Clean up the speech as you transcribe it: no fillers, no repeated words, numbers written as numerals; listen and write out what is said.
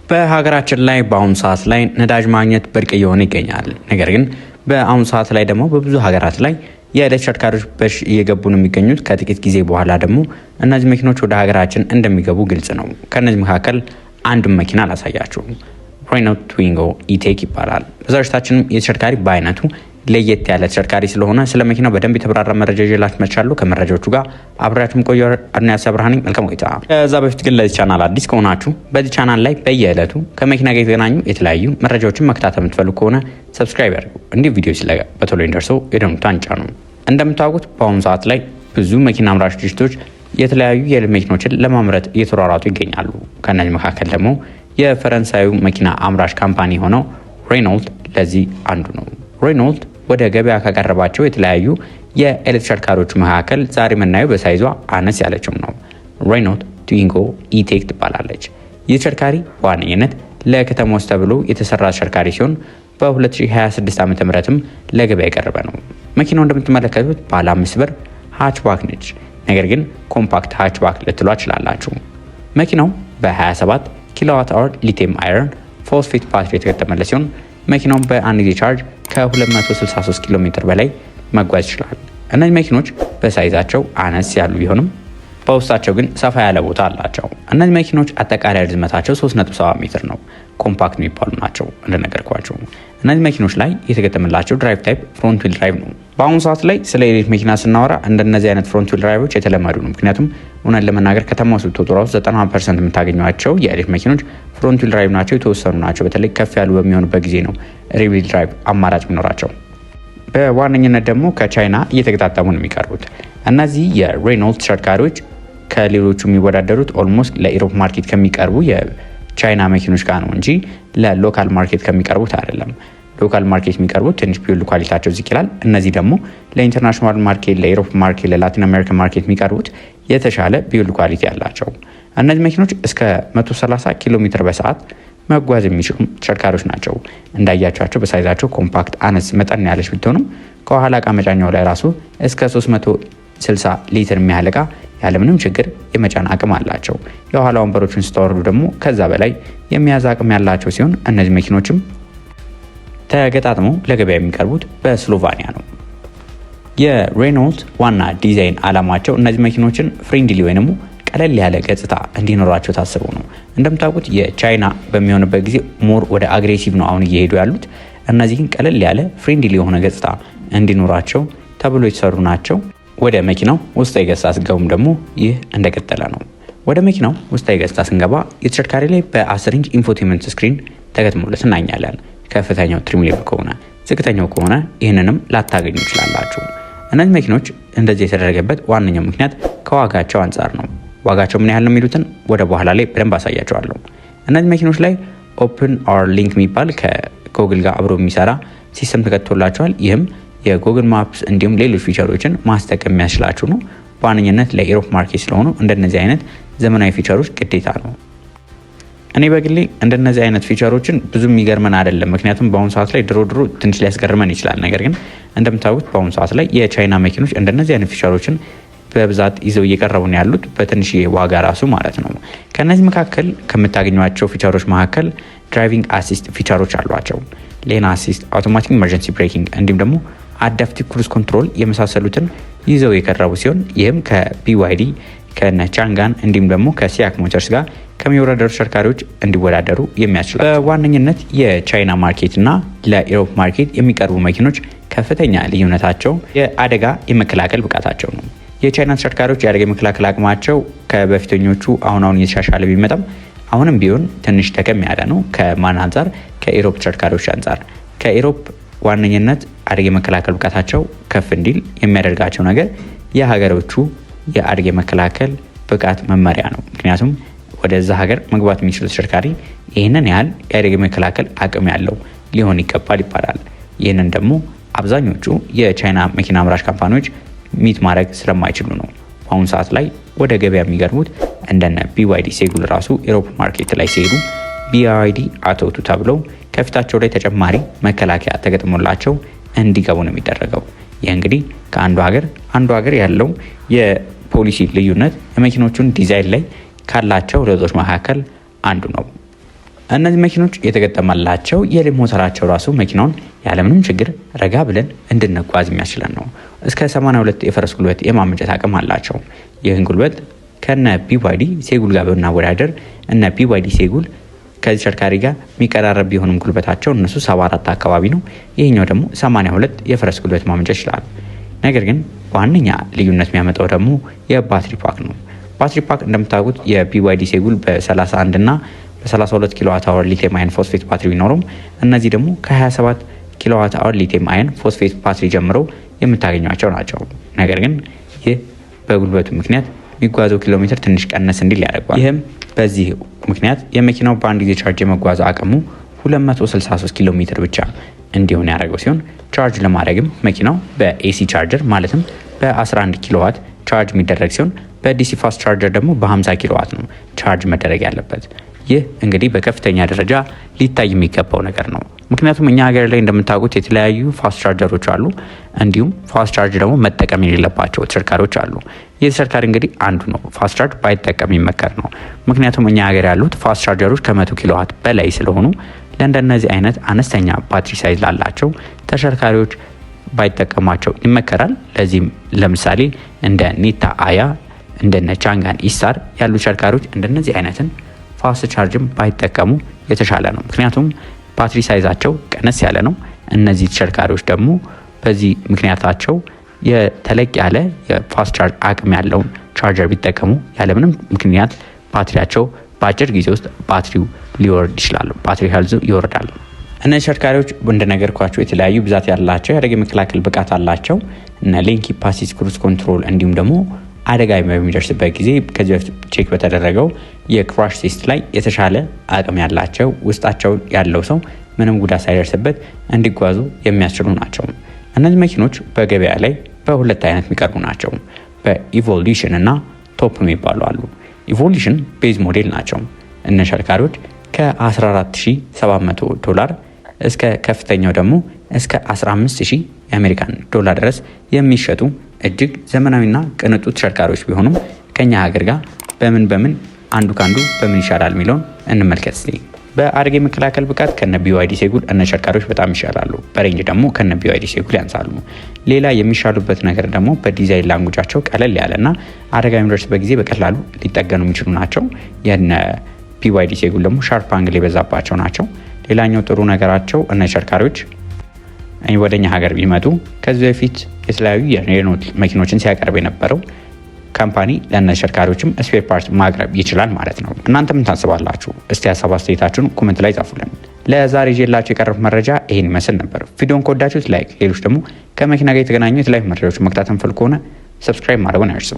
በሀገራችን ላይ በአሁኑ ሰዓት ላይ ነዳጅ ማግኘት ብርቅ እየሆነ ይገኛል። ነገር ግን በአሁኑ ሰዓት ላይ ደግሞ በብዙ ሀገራት ላይ የኤሌክትሪክ ተሽከርካሪዎች በሽ እየገቡ ነው የሚገኙት። ከጥቂት ጊዜ በኋላ ደግሞ እነዚህ መኪኖች ወደ ሀገራችን እንደሚገቡ ግልጽ ነው። ከነዚህ መካከል አንዱን መኪና ላሳያችሁ። ሬኖልት ትዊንጎ ኢቴክ ይባላል። በዛሬታችንም የተሽከርካሪ በአይነቱ ለየት ያለ ተሽከርካሪ ስለሆነ ስለ መኪናው በደንብ የተብራራ መረጃ ይዤላችሁ መጥቻለሁ። ከመረጃዎቹ ጋር አብራችሁም ቆዩ። አድናያስ አብርሃኒ መልካም ቆይታ። ከዛ በፊት ግን ለዚህ ቻናል አዲስ ከሆናችሁ በዚህ ቻናል ላይ በየዕለቱ ከመኪና ጋር የተገናኙ የተለያዩ መረጃዎችን መከታተል የምትፈልጉ ከሆነ ሰብስክራይብ ያድርጉ። እንዲህ ቪዲዮ ሲለቀቅ በቶሎ እንዲደርሰው የደወል ምልክቱን ጫኑ። እንደምታውቁት በአሁኑ ሰዓት ላይ ብዙ መኪና አምራች ድርጅቶች የተለያዩ የኤሌክትሪክ መኪኖችን ለማምረት እየተሯሯጡ ይገኛሉ። ከነዚህ መካከል ደግሞ የፈረንሳዩ መኪና አምራች ካምፓኒ ሆነው ሬኖልት ለዚህ አንዱ ነው። ሬኖልት ወደ ገበያ ካቀረባቸው የተለያዩ የኤሌክትሪክ ተሽከርካሪዎች መካከል ዛሬ የምናየው በሳይዟ አነስ ያለችው ነው። ሬኖልት ትዊንጎ ኢቴክ ትባላለች። ይህ ተሽከርካሪ በዋነኝነት ለከተማ ውስጥ ተብሎ የተሰራ ተሽከርካሪ ሲሆን በ2026 ዓ.ም ለገበያ የቀረበ ነው። መኪናው እንደምትመለከቱት ባለ 5 በር ሃችባክ ነች። ነገር ግን ኮምፓክት ሃችባክ ልትሏ ትችላላችሁ። መኪናው በ27 ኪሎዋት አወር ሊቲየም አይረን ፎስፌት ባትሪ የተገጠመለት ሲሆን መኪናው በአንድ ጊዜ ቻርጅ ከ263 ኪሎ ሜትር በላይ መጓዝ ይችላል። እነዚህ መኪኖች በሳይዛቸው አነስ ያሉ ቢሆንም በውስጣቸው ግን ሰፋ ያለ ቦታ አላቸው። እነዚህ መኪኖች አጠቃላይ ርዝመታቸው 3.7 ሜትር ነው። ኮምፓክት የሚባሉ ናቸው እንደነገርኳቸው። እነዚህ መኪኖች ላይ የተገጠመላቸው ድራይቭ ታይፕ ፍሮንት ዊል ድራይቭ ነው። በአሁኑ ሰዓት ላይ ስለ ኤሌክትሪክ መኪና ስናወራ እንደነዚህ አይነት ፍሮንት ዊል ድራይቮች የተለመዱ ነው። ምክንያቱም እውነት ለመናገር ከተማ ውስጥ ስትወጡ ራሱ 90% የምታገኟቸው የኤሌክትሪክ መኪኖች ፍሮንት ዊል ድራይቭ ናቸው። የተወሰኑ ናቸው በተለይ ከፍ ያሉ በሚሆኑበት ጊዜ ነው ሪር ዊል ድራይቭ አማራጭ የሚኖራቸው። በዋነኝነት ደግሞ ከቻይና እየተገጣጠሙ ነው የሚቀርቡት። እነዚህ የሬኖልት ተሽከርካሪዎች ከሌሎቹ የሚወዳደሩት ኦልሞስት ለኢሮፕ ማርኬት ከሚቀርቡ የቻይና መኪኖች ጋር ነው እንጂ ለሎካል ማርኬት ከሚቀርቡት አይደለም። ሎካል ማርኬት የሚቀርቡት ትንሽ ቢውልድ ኳሊቲያቸው ዝቅ ይላል። እነዚህ ደግሞ ለኢንተርናሽናል ማርኬት፣ ለኢሮፕ ማርኬት፣ ለላቲን አሜሪካን ማርኬት የሚቀርቡት የተሻለ ቢውልድ ኳሊቲ ያላቸው። እነዚህ መኪኖች እስከ 130 ኪሎ ሜትር በሰዓት መጓዝ የሚችሉ ተሽከርካሪዎች ናቸው። እንዳያቸዋቸው በሳይዛቸው ኮምፓክት አነስ መጠን ያለች ብትሆንም ከኋላ እቃ መጫኛው ላይ ራሱ እስከ 360 ሊትር የሚያህል እቃ ያለምንም ችግር የመጫን አቅም አላቸው። የኋላ ወንበሮችን ስታወርዱ ደግሞ ከዛ በላይ የሚያዝ አቅም ያላቸው ሲሆን እነዚህ መኪኖችም ተገጣጥመው ለገበያ የሚቀርቡት በስሎቫኒያ ነው። የሬኖልት ዋና ዲዛይን አላማቸው እነዚህ መኪኖችን ፍሬንድሊ ወይም ቀለል ያለ ገጽታ እንዲኖራቸው ታስበው ነው። እንደምታውቁት የቻይና በሚሆንበት ጊዜ ሞር ወደ አግሬሲቭ ነው አሁን እየሄዱ ያሉት። እነዚህ ግን ቀለል ያለ ፍሬንድሊ የሆነ ገጽታ እንዲኖራቸው ተብሎ የተሰሩ ናቸው። ወደ መኪናው ውስጣዊ ገጽታ ስንገቡም ደግሞ ይህ እንደቀጠለ ነው። ወደ መኪናው ውስጣዊ ገጽታ ስንገባ የተሽከርካሪ ላይ በ10 ኢንች ኢንፎቴመንት ስክሪን ተገጥሞለት እናኛለን። ከፍተኛው ትሪም ሌቭል ከሆነ ዝቅተኛው ከሆነ ይህንንም ላታገኙ ይችላላችሁ። እነዚህ መኪኖች እንደዚህ የተደረገበት ዋነኛው ምክንያት ከዋጋቸው አንጻር ነው። ዋጋቸው ምን ያህል ነው የሚሉትን ወደ በኋላ ላይ በደንብ አሳያቸዋለሁ። እነዚህ መኪኖች ላይ ኦፕን አወር ሊንክ የሚባል ከጎግል ጋር አብሮ የሚሰራ ሲስተም ተከትቶላቸዋል። ይህም የጉግል ማፕስ እንዲሁም ሌሎች ፊቸሮችን ማስጠቀም የሚያስችላችሁ ነው። በዋነኝነት ለኢሮፕ ማርኬት ስለሆኑ እንደነዚህ አይነት ዘመናዊ ፊቸሮች ግዴታ ነው። እኔ በግሌ እንደነዚህ አይነት ፊቸሮችን ብዙ የሚገርመን አይደለም። ምክንያቱም በአሁኑ ሰዓት ላይ ድሮ ትንሽ ሊያስገርመን ይችላል። ነገር ግን እንደምታውቁት በአሁኑ ሰዓት ላይ የቻይና መኪኖች እንደነዚህ አይነት ፊቸሮችን በብዛት ይዘው እየቀረቡ ነው ያሉት፣ በትንሽ ዋጋ ራሱ ማለት ነው። ከነዚህ መካከል ከምታገኟቸው ፊቸሮች መካከል ድራይቪንግ አሲስት ፊቸሮች አሏቸው። ሌን አሲስት፣ አውቶማቲክ ኢመርጀንሲ ብሬኪንግ እንዲሁም ደግሞ አዳፕቲቭ ክሩዝ ኮንትሮል የመሳሰሉትን ይዘው የቀረቡ ሲሆን ይህም ከቢዋይዲ ከቻንጋን እንዲሁም ደግሞ ከሲያክ ሞተርስ ጋር ከሚወዳደሩ ተሽከርካሪዎች እንዲወዳደሩ የሚያስችላል። በዋነኝነት የቻይና ማርኬት እና ለኢሮፕ ማርኬት የሚቀርቡ መኪኖች ከፍተኛ ልዩነታቸው የአደጋ የመከላከል ብቃታቸው ነው። የቻይና ተሽከርካሪዎች የአደጋ የመከላከል አቅማቸው ከበፊተኞቹ አሁን እየተሻሻለ ቢመጣም አሁንም ቢሆን ትንሽ ተከም ያለ ነው። ከማን አንጻር? ከኢሮፕ ተሽከርካሪዎች አንጻር። ከኢሮፕ ዋነኝነት አደጋ የመከላከል ብቃታቸው ከፍ እንዲል የሚያደርጋቸው ነገር የሀገሮቹ የአደጋ የመከላከል ብቃት መመሪያ ነው። ምክንያቱም ወደዛ ሀገር መግባት የሚችሉ ተሽከርካሪ ይህንን ያህል የአደጋ የመከላከል አቅም ያለው ሊሆን ይገባል ይባላል። ይህንን ደግሞ አብዛኞቹ የቻይና መኪና አምራች ካምፓኒዎች ሚት ማድረግ ስለማይችሉ ነው በአሁኑ ሰዓት ላይ ወደ ገበያ የሚገርሙት። እንደነ ቢዋይዲ ሴጉል ራሱ ኢሮፕ ማርኬት ላይ ሲሄዱ ቢዋይዲ አቶቱ ተብለው ከፊታቸው ላይ ተጨማሪ መከላከያ ተገጥሞላቸው እንዲገቡ ነው የሚደረገው። ይህ እንግዲህ ከአንዱ ሀገር ያለው የፖሊሲ ልዩነት የመኪኖቹን ዲዛይን ላይ ካላቸው ለውጦች መካከል አንዱ ነው። እነዚህ መኪኖች የተገጠመላቸው የኤሌክትሪክ ሞተራቸው ራሱ መኪናውን ያለምንም ችግር ረጋ ብለን እንድንጓዝ የሚያስችለን ነው። እስከ 82 የፈረስ ጉልበት የማመንጨት አቅም አላቸው። ይህን ጉልበት ከነ BYD ሴጉል ጋር በማወዳደር እነ BYD ሴጉል ከዚህ ተሽከርካሪ ጋር የሚቀራረብ ቢሆንም ጉልበታቸው እነሱ 74 አካባቢ ነው። ይሄኛው ደግሞ 82 የፈረስ ጉልበት ማመንጨት ይችላል። ነገር ግን ዋነኛ ልዩነት የሚያመጣው ደግሞ የባትሪ ፓክ ነው። ባትሪ ፓክ እንደምታውቁት የBYD ሴጉል በ31 እና በ32 ኪሎዋት አወር ሊቲየም አየን ፎስፌት ባትሪ ቢኖሩም እነዚህ ደግሞ ከ27 ኪሎዋት አወር ሊቲየም አየን ፎስፌት ባትሪ ጀምሮ የምታገኟቸው ናቸው። ነገር ግን ይህ በጉልበቱ ምክንያት የሚጓዘው ኪሎ ሜትር ትንሽ ቀነስ እንዲል ያደርገዋል። ይህም በዚህ ምክንያት የመኪናው በአንድ ጊዜ ቻርጅ የመጓዝ አቅሙ 263 ኪሎ ሜትር ብቻ እንዲሆን ያደረገው ሲሆን ቻርጅ ለማድረግም መኪናው በኤሲ ቻርጀር ማለትም በ11 ኪሎዋት ቻርጅ የሚደረግ ሲሆን በዲሲ ፋስት ቻርጀር ደግሞ በ50 ኪሎዋት ነው ቻርጅ መደረግ ያለበት። ይህ እንግዲህ በከፍተኛ ደረጃ ሊታይ የሚገባው ነገር ነው። ምክንያቱም እኛ ሀገር ላይ እንደምታውቁት የተለያዩ ፋስት ቻርጀሮች አሉ፣ እንዲሁም ፋስት ቻርጅ ደግሞ መጠቀም የሌለባቸው ተሽከርካሪዎች አሉ። ይህ ተሽከርካሪ እንግዲህ አንዱ ነው። ፋስት ቻርጅ ባይጠቀም ይመከር ነው። ምክንያቱም እኛ ሀገር ያሉት ፋስት ቻርጀሮች ከ100 ኪሎዋት በላይ ስለሆኑ ለእንደነዚህ አይነት አነስተኛ ባትሪ ሳይዝ ላላቸው ተሽከርካሪዎች ባይጠቀሟቸው ይመከራል። ለዚህም ለምሳሌ እንደ ኒታ አያ እንደነ ቻንጋን ኢስታር ያሉ ተሽከርካሪዎች እንደነዚህ አይነትን ፋስት ቻርጅም ባይጠቀሙ የተሻለ ነው። ምክንያቱም ባትሪ ሳይዛቸው ቀነስ ያለ ነው። እነዚህ ተሽከርካሪዎች ደግሞ በዚህ ምክንያታቸው የተለቅ ያለ የፋስት ቻርጅ አቅም ያለውን ቻርጀር ቢጠቀሙ ያለምንም ምክንያት ባትሪያቸው በአጭር ጊዜ ውስጥ ባትሪው ሊወርድ ይችላል። ባትሪ ሄልዙ ይወርዳል። እነዚህ ተሽከርካሪዎች እንደነገርኳቸው የተለያዩ ብዛት ያላቸው የአደጋ መከላከል ብቃት አላቸው። እነ ሌን ኪፕ አሲስት፣ ክሩዝ ኮንትሮል እንዲሁም ደግሞ አደጋ በሚደርስበት ጊዜ ከዚህ በፊት ቼክ በተደረገው የክራሽ ቴስት ላይ የተሻለ አቅም ያላቸው ውስጣቸው ያለው ሰው ምንም ጉዳት ሳይደርስበት እንዲጓዙ የሚያስችሉ ናቸው። እነዚህ መኪኖች በገበያ ላይ በሁለት አይነት የሚቀርቡ ናቸው። በኢቮሉሽን እና ቶፕ የሚባሉ አሉ። ኢቮሉሽን ቤዝ ሞዴል ናቸው። እነ ተሽከርካሪዎች ከ14700 ዶላር እስከ ከፍተኛው ደግሞ እስከ 15000 የአሜሪካን ዶላር ድረስ የሚሸጡ እጅግ ዘመናዊና ቅንጡ ተሽከርካሪዎች ቢሆኑም ከኛ ሀገር ጋር በምን አንዱ ካንዱ በምን ይሻላል የሚለውን እንመልከት እስቲ። በአደጋ መከላከል ብቃት ከነ BYD ሴጉል እነ ተሽከርካሪዎች በጣም ይሻላሉ። በሬንጅ ደግሞ ከነ BYD ሴጉል ያንሳሉ። ሌላ የሚሻሉበት ነገር ደግሞ በዲዛይን ላንጉጃቸው ቀለል ያለና አደጋ የሚደርስበት ጊዜ በቀላሉ ሊጠገኑ የሚችሉ ናቸው። የነ BYD ሴጉል ደግሞ ሻርፕ አንግል የበዛባቸው ናቸው። ሌላኛው ጥሩ ነገራቸው እነ ተሽከርካሪዎች ወደኛ ሀገር ቢመጡ ከዚህ በፊት የተለያዩ የሬኖልት መኪኖችን ሲያቀርብ የነበረው ካምፓኒ ለእነዚህ ተሽከርካሪዎችም ስፔር ፓርት ማቅረብ ይችላል ማለት ነው። እናንተ ምን ታስባላችሁ? እስቲ ሀሳብ አስተያየታችሁን ኮሜንት ላይ ጻፉልን። ለዛሬ ይዤላችሁ የቀረቡት መረጃ ይሄን ይመስል ነበር። ቪዲዮን ከወዳችሁት ላይክ፣ ሌሎች ደግሞ ከመኪና ጋር የተገናኙ የተለያዩ መረጃዎች መከታተል ከሆነ ሰብስክራይብ ማድረጉን አይርሱ።